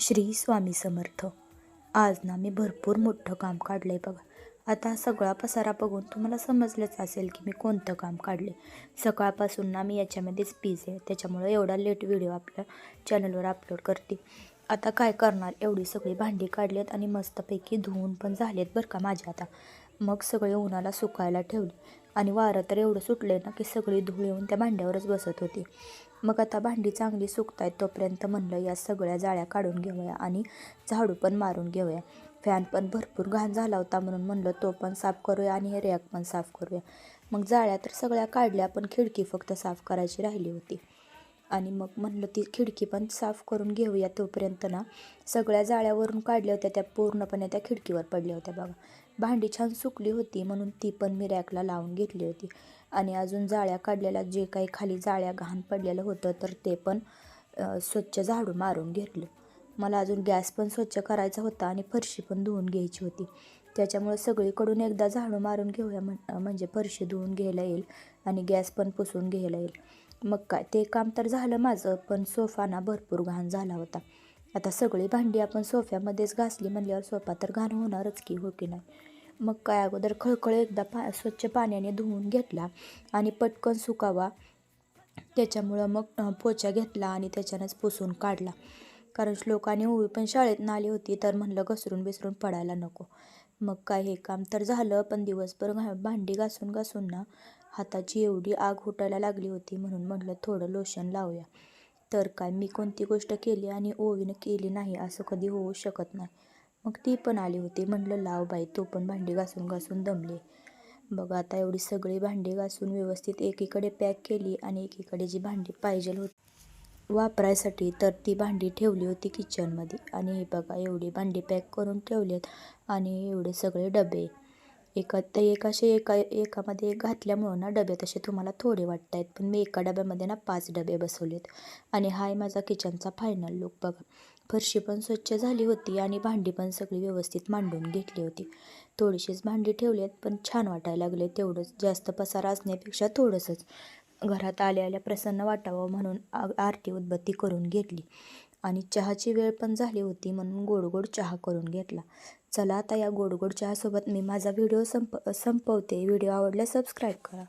श्री स्वामी समर्थ. आज ना मी भरपूर मोठं काम काढलं आहे बघा. आता हा सगळा पसारा बघून तुम्हाला समजलंच असेल की मी कोणतं काम काढले. सकाळपासून ना मी याच्यामध्येच बिझी आहे, त्याच्यामुळं एवढा लेट व्हिडिओ आपल्या चॅनलवर अपलोड करते. आता काय करणार, एवढी सगळी भांडी काढलीत आणि मस्तपैकी धुवून पण झालेत बरं का माझ्या आता. मग सगळे उन्हाला सुकायला ठेवले आणि वारं तर एवढं सुटले ना की सगळी धूळ येऊन त्या भांड्यावरच बसत होती. मग आता भांडी चांगली सुकतायत तोपर्यंत म्हणलं या सगळ्या जाळ्या काढून घेऊया आणि झाडू पण मारून घेऊया. फॅन पण भरपूर घाण झाला होता म्हणून म्हणलं तो पण साफ करूया आणि हे रॅक पण साफ करूया. मग जाळ्या तर सगळ्या काढल्या, पण खिडकी फक्त साफ करायची राहिली होती. आणि मग म्हणलं ती खिडकी पण साफ करून घेऊया. तोपर्यंत ना सगळ्या जाळ्यावरून काढल्या होत्या त्या पूर्णपणे त्या खिडकीवर पडल्या होत्या बघा. भांडी छान सुकली होती म्हणून ती पण मी रॅकला लावून घेतली होती. आणि अजून जाळ्या काढलेल्या जे काही खाली जाळ्या घाण पडलेलं होतं तर ते पण स्वच्छ झाडू मारून घेतलं. मला अजून गॅस पण स्वच्छ करायचा होता आणि फरशी पण धुवून घ्यायची होती. त्याच्यामुळे सगळीकडून एकदा झाडू मारून घेऊया म्हणजे फरशी धुवून घ्यायला येईल आणि गॅस पण पुसून घ्यायला येईल. मग काय ते काम तर झालं माझं, पण सोफा ना भरपूर घाण झाला होता. आता सगळी भांडी आपण सोफ्यामध्येच घासली म्हणल्यावर सोफा तर घाण होणारच की, हो की नाही. मग काय अगोदर खळखळ एकदा स्वच्छ पाण्याने धुवून घेतला आणि पटकन सुकावा त्याच्यामुळं मग पोछा घेतला आणि त्याच्यानंच पुसून काढला. कारण श्लोकाने ओवी पण शाळेतनं आली होती तर म्हणलं घसरून बिसरून पडायला नको. मग काय हे काम तर झालं, पण दिवसभर भांडी घासून घासून ना हाताची एवढी आग उठायला लागली होती म्हणून म्हटलं थोडं लोशन लावूया. तर काय मी कोणती गोष्ट केली आणि ओवीनं केली नाही असं कधी होऊ शकत नाही. मग ती पण आली होती, म्हटलं लाव बाई, तो पण भांडी घासून घासून दमली. बघा आता एवढी सगळी भांडी घासून व्यवस्थित एकीकडे पॅक केली आणि एकीकडे जी भांडी पाहिजे होती वापरायसाठी तर ती भांडी ठेवली होती किचनमध्ये. आणि हे बघा एवढी भांडी पॅक करून ठेवलेत आणि एवढे सगळे डबे एकामध्ये एक घातल्यामुळं ना डबे तसे तुम्हाला थोडे वाटत आहेत, पण मी एका डब्यामध्ये ना 5 डबे बसवलेत. आणि हाय माझा किचनचा फायनल लुक बघा. फरशी पण स्वच्छ झाली होती आणि भांडी पण सगळी व्यवस्थित मांडून घेतली होती. थोडीशीच भांडी ठेवली आहेत पण छान वाटायला लागले. तेवढंच, जास्त पसारा असण्यापेक्षा थोडंसंच. घरात आल्या प्रसन्न वाटावं म्हणून आरती उदबत्ती करून घेतली. आणि चहाची वेळ पण झाली होती म्हणून गोड चहा करून घेतला. चला आता या गोड चहासोबत मी माझा व्हिडिओ संपवते. व्हिडिओ आवडल्यास सबस्क्राईब करा.